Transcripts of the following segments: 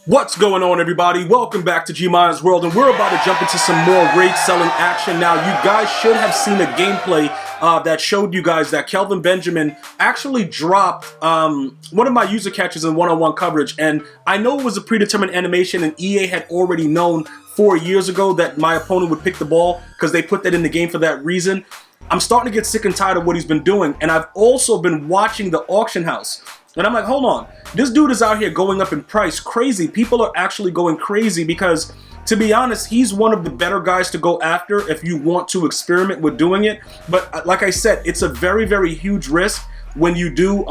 What's going on, everybody? Welcome back to GmiasWorld, and we're about to jump into some more raid selling action. Now, you guys should have seen a gameplay that showed you guys that Kelvin Benjamin actually dropped one of my user catches in one-on-one coverage, and I know it was a predetermined animation, and EA had already known 4 years ago that my opponent would pick the ball because they put that in the game for that reason. I'm starting to get sick and tired of what he's been doing, and I've also been watching the auction house. And I'm like, hold on, this dude is out here going up in price crazy. People are actually going crazy because, to be honest, he's one of the better guys to go after if you want to experiment with doing it. But like I said, it's a very, very huge risk when you do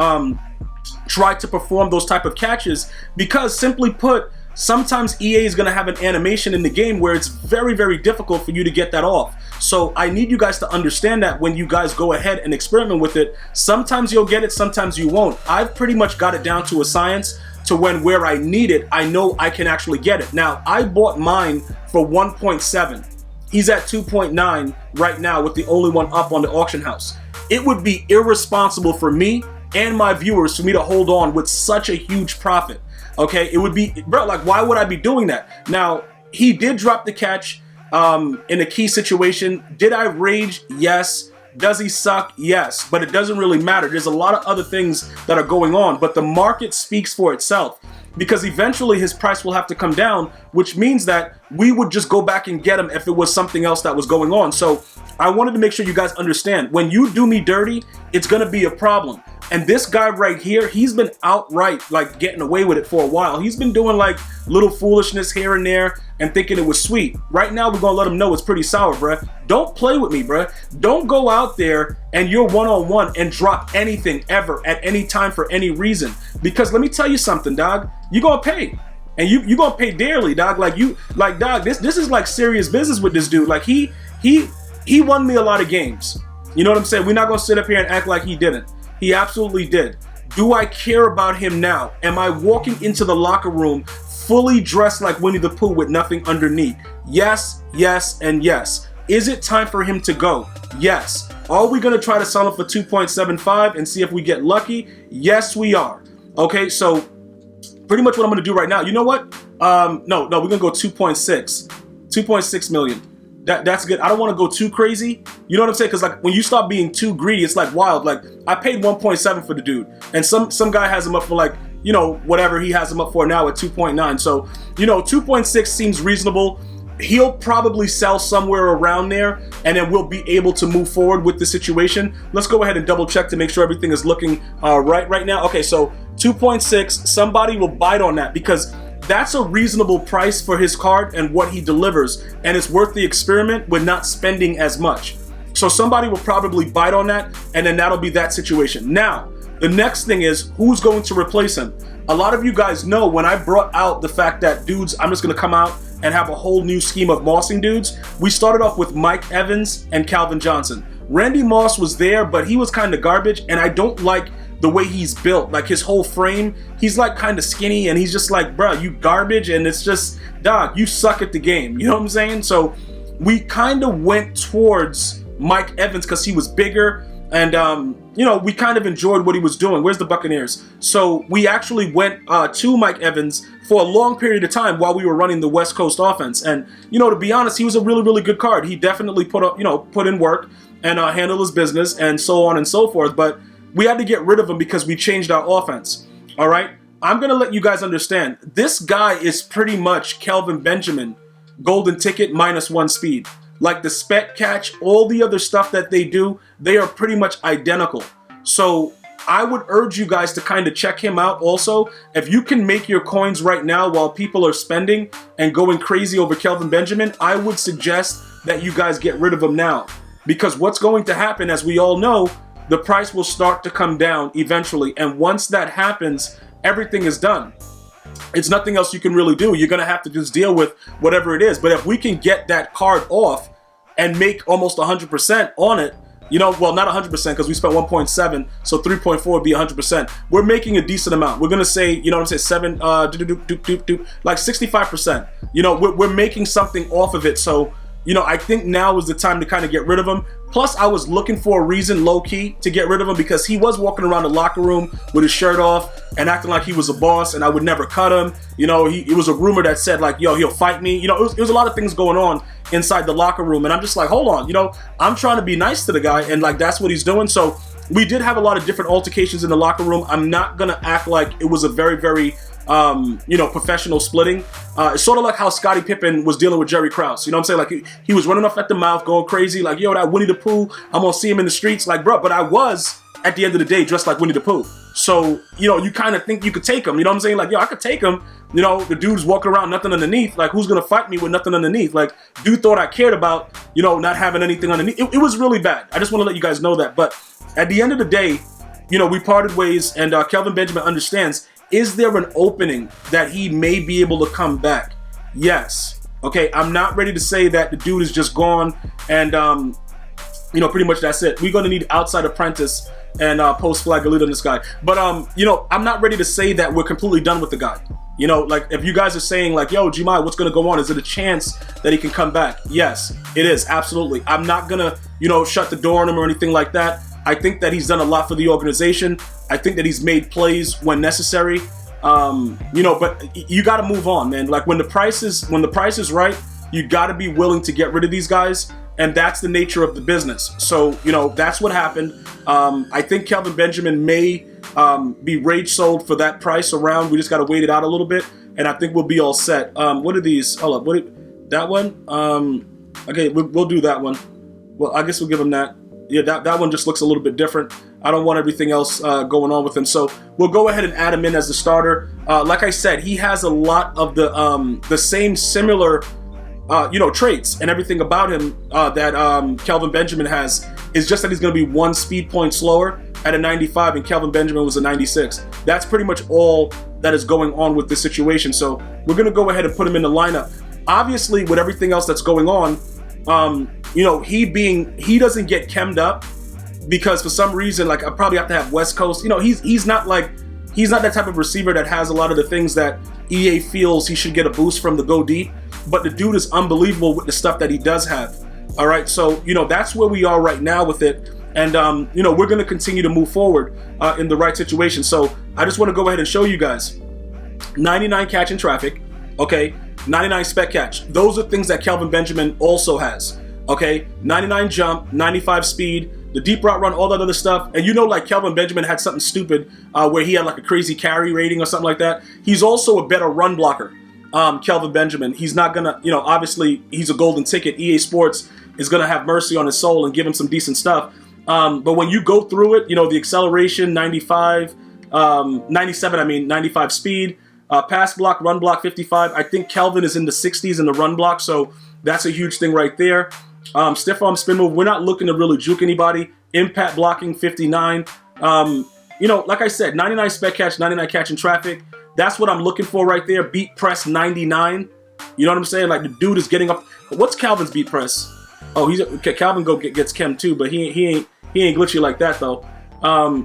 try to perform those type of catches because, simply put, sometimes EA is going to have an animation in the game where it's very, very difficult for you to get that off. So I need you guys to understand that when you guys go ahead and experiment with it, sometimes you'll get it, sometimes you won't. I've pretty much got it down to a science to where I need it, I know I can actually get it. Now, I bought mine for 1.7. He's at 2.9 right now with the only one up on the auction house. It would be irresponsible for me and my viewers for me to hold on with such a huge profit. Okay, it would be, bro, like, why would I be doing that? Now, he did drop the catch in a key situation. Did I rage? Yes. Does he suck? Yes. But it doesn't really matter. There's a lot of other things that are going on, but the market speaks for itself because eventually his price will have to come down, which means that we would just go back and get him if it was something else that was going on. So I wanted to make sure you guys understand, when you do me dirty, it's going to be a problem. And this guy right here, he's been outright like getting away with it for a while. He's been doing like little foolishness here and there and thinking it was sweet. Right now, we're gonna let him know it's pretty sour, bruh. Don't play with me, bruh. Don't go out there and you're one-on-one and drop anything ever at any time for any reason. Because let me tell you something, dog. You're gonna pay. And you gonna pay dearly, dog. Dog, this is like serious business with this dude. Like he won me a lot of games. You know what I'm saying? We're not gonna sit up here and act like he didn't. He absolutely did. Do I care about him now? Am I walking into the locker room fully dressed like Winnie the Pooh with nothing underneath? Yes, yes, and yes. Is it time for him to go? Yes. Are we gonna try to sell him for 2.75 and see if we get lucky? Yes, we are. Okay, so pretty much what I'm gonna do right now, you know what? No, we're gonna go 2.6 million. That's good. I don't want to go too crazy. You know what I'm saying? Because like when you start being too greedy, it's like wild. Like I paid 1.7 for the dude, and some guy has him up for like, you know, whatever he has him up for now at 2.9. So, you know, 2.6 seems reasonable. He'll probably sell somewhere around there, and then we'll be able to move forward with the situation. Let's go ahead and double check to make sure everything is looking right now. Okay, so 2.6. Somebody will bite on that because that's a reasonable price for his card and what he delivers, and it's worth the experiment with not spending as much. So somebody will probably bite on that, and then that'll be that situation. Now, the next thing is who's going to replace him. A lot of you guys know when I brought out the fact that dudes, I'm just going to come out and have a whole new scheme of mossing dudes. We started off with Mike Evans and Calvin Johnson. Randy Moss was there, but he was kind of garbage, and I don't like the way he's built. Like his whole frame, he's like kind of skinny, and he's just like, bro, you garbage, and it's just, dog, you suck at the game. You know what I'm saying? So we kind of went towards Mike Evans because he was bigger, and you know, we kind of enjoyed what he was doing. Where's the Buccaneers? So we actually went to Mike Evans for a long period of time while we were running the West Coast offense. And you know, to be honest, he was a really, really good card. He definitely put in work and handled his business and so on and so forth. But we had to get rid of him because we changed our offense. All right, I'm gonna let you guys understand. This guy is pretty much Kelvin Benjamin, golden ticket -1 speed. Like the spec catch, all the other stuff that they do, they are pretty much identical. So I would urge you guys to kind of check him out also. If you can make your coins right now while people are spending and going crazy over Kelvin Benjamin, I would suggest that you guys get rid of him now. Because what's going to happen, as we all know, the price will start to come down eventually. And once that happens, everything is done. It's nothing else you can really do. You're going to have to just deal with whatever it is. But if we can get that card off and make almost 100% on it, you know, well, not 100% because we spent 1.7, so 3.4 would be 100%. We're making a decent amount. We're going to say, you know what I'm saying, like 65%. You know, we're making something off of it. So, you know, I think now is the time to kind of get rid of him. Plus, I was looking for a reason, low-key, to get rid of him because he was walking around the locker room with his shirt off and acting like he was a boss and I would never cut him. You know, it was a rumor that said, like, yo, he'll fight me. You know, it was a lot of things going on inside the locker room. And I'm just like, hold on, you know, I'm trying to be nice to the guy and, like, that's what he's doing. So we did have a lot of different altercations in the locker room. I'm not going to act like it was a very, very you know, professional splitting. It's sort of like how Scottie Pippen was dealing with Jerry Krause. You know what I'm saying? Like he was running off at the mouth, going crazy. Like, yo, that Winnie the Pooh, I'm gonna see him in the streets. Like, bro, but I was at the end of the day dressed like Winnie the Pooh. So, you know, you kind of think you could take him. You know what I'm saying? Like, yo, I could take him. You know, the dude's walking around, nothing underneath. Like, who's gonna fight me with nothing underneath? Like, dude thought I cared about, you know, not having anything underneath. It was really bad. I just want to let you guys know that. But at the end of the day, you know, we parted ways, and Kelvin Benjamin understands. Is there an opening that he may be able to come back? Yes. Okay, I'm not ready to say that the dude is just gone and, you know, pretty much that's it. We're going to need outside apprentice and post flag elite on this guy. But, you know, I'm not ready to say that we're completely done with the guy. You know, like if you guys are saying like, yo, Gmi, what's going to go on? Is it a chance that he can come back? Yes, it is. Absolutely. I'm not going to, you know, shut the door on him or anything like that. I think that he's done a lot for the organization. I think that he's made plays when necessary. You know, but you got to move on, man. Like when the price is right, you got to be willing to get rid of these guys, and that's the nature of the business. So, you know, that's what happened. I think Kelvin Benjamin may be rage sold for that price around. We just got to wait it out a little bit, and I think we'll be all set. What are these? Hold up. That one? Okay, we'll do that one. Well, I guess we'll give him that. Yeah, that one just looks a little bit different. I don't want everything else going on with him, so we'll go ahead and add him in as the starter. Like I said, he has a lot of the same similar, you know, traits and everything about him that Kelvin Benjamin has. Is just that he's going to be 1 speed point slower at a 95, and Kelvin Benjamin was a 96. That's pretty much all that is going on with this situation. So we're going to go ahead and put him in the lineup. Obviously, with everything else that's going on. You know, he doesn't get chemmed up because for some reason, like I probably have to have West Coast. You know, he's not that type of receiver that has a lot of the things that EA feels he should get a boost from to go deep. But the dude is unbelievable with the stuff that he does have. All right, so you know that's where we are right now with it, and you know we're going to continue to move forward in the right situation. So I just want to go ahead and show you guys 99 catch in traffic, okay, 99 spec catch. Those are things that Kelvin Benjamin also has. Okay, 99 jump, 95 speed, the deep route run, all that other stuff. And you know, like Kelvin Benjamin had something stupid where he had like a crazy carry rating or something like that. He's also a better run blocker, Kelvin Benjamin. He's not gonna, you know, obviously he's a golden ticket. EA Sports is gonna have mercy on his soul and give him some decent stuff. But when you go through it, you know, the acceleration, 95, 97, I mean, 95 speed, pass block, run block, 55. I think Kelvin is in the 60s in the run block, so that's a huge thing right there. Stiff arm spin move, we're not looking to really juke anybody. Impact blocking, 59. You know, like I said, 99 spec catch, 99 catch in traffic. That's what I'm looking for right there. Beat press, 99. You know what I'm saying? Like the dude is getting up. What's Calvin's beat press? Oh, Calvin gets chem too, but he ain't glitchy like that though.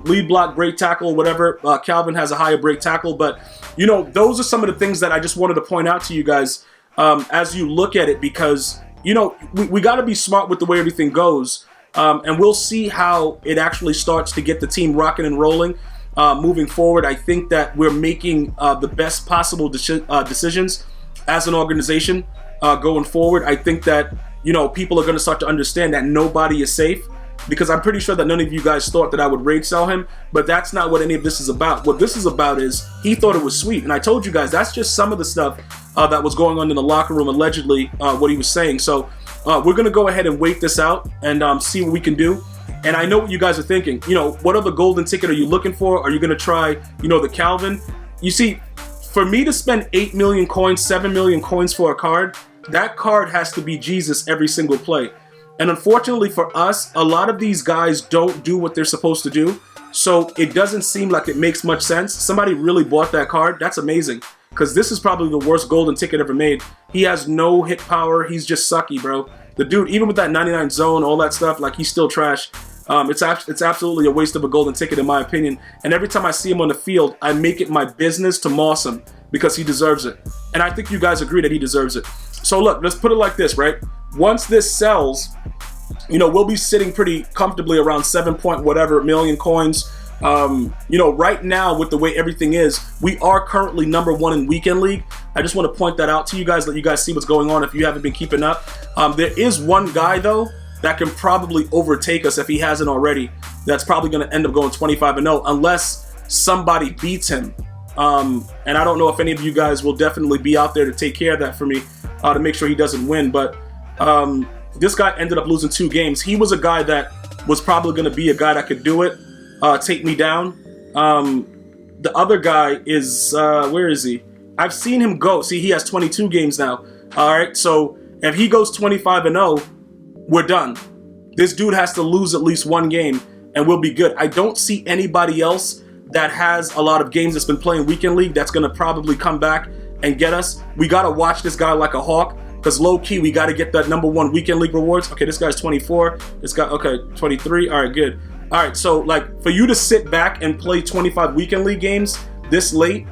Lead block, break tackle, whatever. Calvin has a higher break tackle, but you know, those are some of the things that I just wanted to point out to you guys as you look at it, because you know, we got to be smart with the way everything goes, and we'll see how it actually starts to get the team rocking and rolling moving forward. I think that we're making the best possible decisions as an organization going forward. I think that, you know, people are going to start to understand that nobody is safe, because I'm pretty sure that none of you guys thought that I would raid sell him, but that's not what any of this is about. What this is about is he thought it was sweet, and I told you guys that's just some of the stuff that was going on in the locker room, allegedly, what he was saying. So we're going to go ahead and wait this out and see what we can do. And I know what you guys are thinking. You know, what other golden ticket are you looking for? Are you going to try, you know, the Kelvin? You see, for me to spend 8 million coins, 7 million coins for a card, that card has to be Jesus every single play. And unfortunately for us, a lot of these guys don't do what they're supposed to do. So it doesn't seem like it makes much sense. Somebody really bought that card. That's amazing, because this is probably the worst golden ticket ever made. He has no hit power. He's just sucky, bro. The dude, even with that 99 zone, all that stuff, like he's still trash. It's absolutely a waste of a golden ticket in my opinion. And every time I see him on the field, I make it my business to moss him because he deserves it. And I think you guys agree that he deserves it. So look, let's put it like this, right? once this sells, you know, we'll be sitting pretty comfortably around 7 point whatever million coins. You know, right now with the way everything is, we are currently #1 in Weekend League. I just want to point that out to you guys, let you guys see what's going on if you haven't been keeping up. There is one guy though that can probably overtake us if he hasn't already. That's probably going to end up going 25-0 unless somebody beats him. And I don't know if any of you guys will definitely be out there to take care of that for me, to make sure he doesn't win. But this guy ended up losing 2 games. He was a guy that was probably going to be a guy that could do it, take me down. The other guy is, where is he? I've seen him go. See, he has 22 games now. All right, so if he goes 25-0, we're done. This dude has to lose at least 1 game and we'll be good. I don't see anybody else that has a lot of games that's been playing Weekend League that's going to probably come back and get us. We got to watch this guy like a hawk, because low-key, we got to get that #1 Weekend League rewards. Okay, this guy's 24. This guy, okay, 23. All right, good. All right, so like for you to sit back and play 25 Weekend League games this late,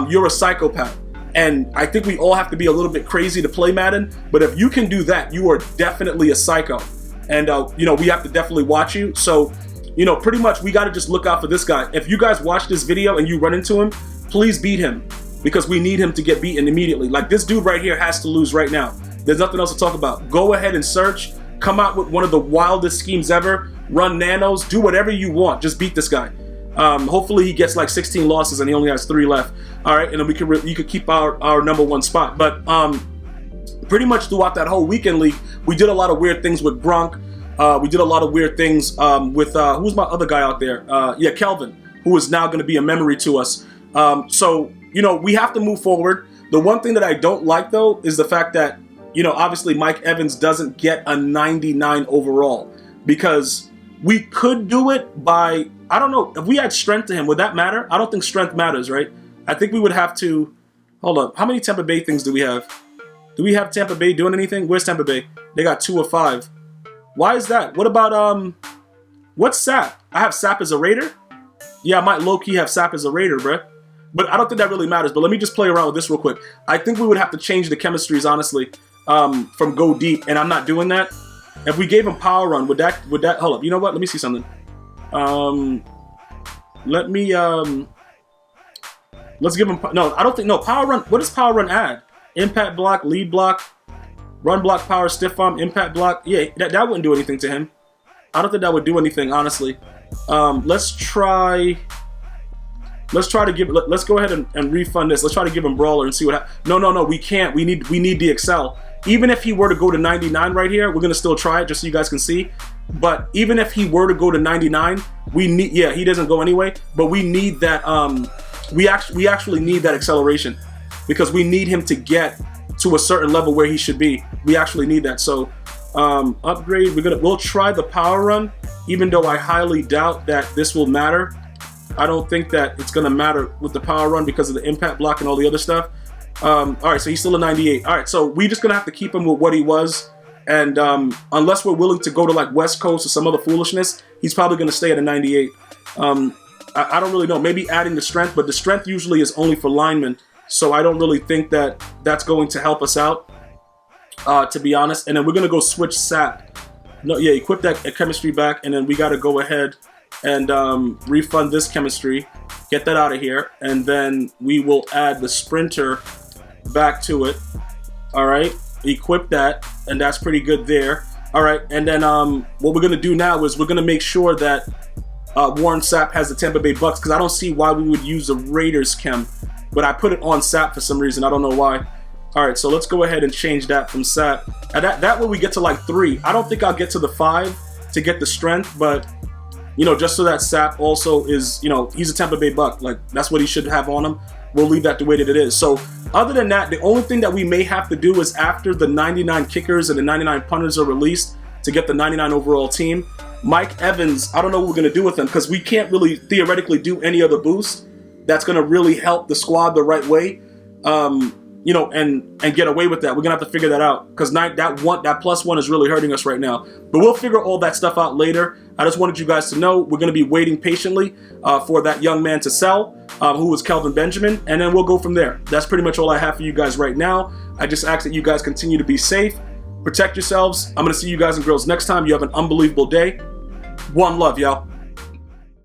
you're a psychopath. And I think we all have to be a little bit crazy to play Madden. But if you can do that, you are definitely a psycho. And, you know, we have to definitely watch you. So, you know, pretty much we got to just look out for this guy. If you guys watch this video and you run into him, please beat him, because we need him to get beaten immediately. Like, this dude right here has to lose right now. There's nothing else to talk about. Go ahead and search. Come out with one of the wildest schemes ever. Run nanos. Do whatever you want. Just beat this guy. Hopefully he gets like 16 losses and he only has 3 left. All right, and then you could keep our #1 spot. But pretty much throughout that whole Weekend League, we did a lot of weird things with Gronk. We did a lot of weird things with who's my other guy out there? Yeah, Kelvin, who is now going to be a memory to us. So, you know, we have to move forward. The one thing that I don't like, though, is the fact that, you know, obviously Mike Evans doesn't get a 99 overall, because we could do it by, I don't know, if we add strength to him, would that matter? I don't think strength matters, right? I think we would have to, hold up, how many Tampa Bay things do we have? Do we have Tampa Bay doing anything? Where's Tampa Bay? They got 2 of 5. Why is that? What about, what's Sap? I have Sap as a Raider? Yeah, I might low-key have Sap as a Raider, bruh. But I don't think that really matters. But let me just play around with this real quick. I think we would have to change the chemistries, honestly, from Go Deep, and I'm not doing that. If we gave him Power Run, would that, hold up, you know what? Let me see something. Let me, let's give him, no, I don't think, no, Power Run, what does Power Run add? Impact block, lead block, run block, power, stiff arm, impact block. Yeah, that wouldn't do anything to him. I don't think that would do anything, honestly. Let's try to give, let's go ahead and refund this. Let's try to give him Brawler and see what happens. No, we can't. We need the Excel. Even if he were to go to 99 right here, we're going to still try it just so you guys can see. But even if he were to go to 99, we need, yeah, he doesn't go anyway, but we need that, we actually need that acceleration, because we need him to get to a certain level where he should be. We actually need that. So upgrade, we'll try the Power Run, even though I highly doubt that this will matter. I don't think that it's going to matter with the Power Run because of the impact block and all the other stuff. All right, so he's still a 98. All right, so we're just going to have to keep him with what he was. And unless we're willing to go to like West Coast or some other foolishness, he's probably going to stay at a 98. I don't really know. Maybe adding the strength, but the strength usually is only for linemen. So I don't really think that that's going to help us out, to be honest. And then we're going to go switch Sap. No, yeah, equip that chemistry back. And then we got to go ahead and refund this chemistry. Get that out of here. And then we will add the sprinter back to it. All right. Equip that. And that's pretty good there. All right. And then what we're going to do now is we're going to make sure that Warren Sapp has the Tampa Bay Bucks, because I don't see why we would use the Raiders chem. But I put it on Sapp for some reason. I don't know why. All right, so let's go ahead and change that from Sapp. And that way we get to like 3. I don't think I'll get to the 5 to get the strength, but, you know, just so that Sapp also is, you know, he's a Tampa Bay Buck. Like, that's what he should have on him. We'll leave that the way that it is. So other than that, the only thing that we may have to do is after the 99 kickers and the 99 punters are released to get the 99 overall team, Mike Evans, I don't know what we're going to do with him, because we can't really theoretically do any other boost that's going to really help the squad the right way, you know, and get away with that. We're going to have to figure that out, because that +1 is really hurting us right now. But we'll figure all that stuff out later. I just wanted you guys to know we're going to be waiting patiently for that young man to sell, who is Kelvin Benjamin, and then we'll go from there. That's pretty much all I have for you guys right now. I just ask that you guys continue to be safe, Protect yourselves. I'm going to see you guys and girls next time. You have an unbelievable day. One love, y'all.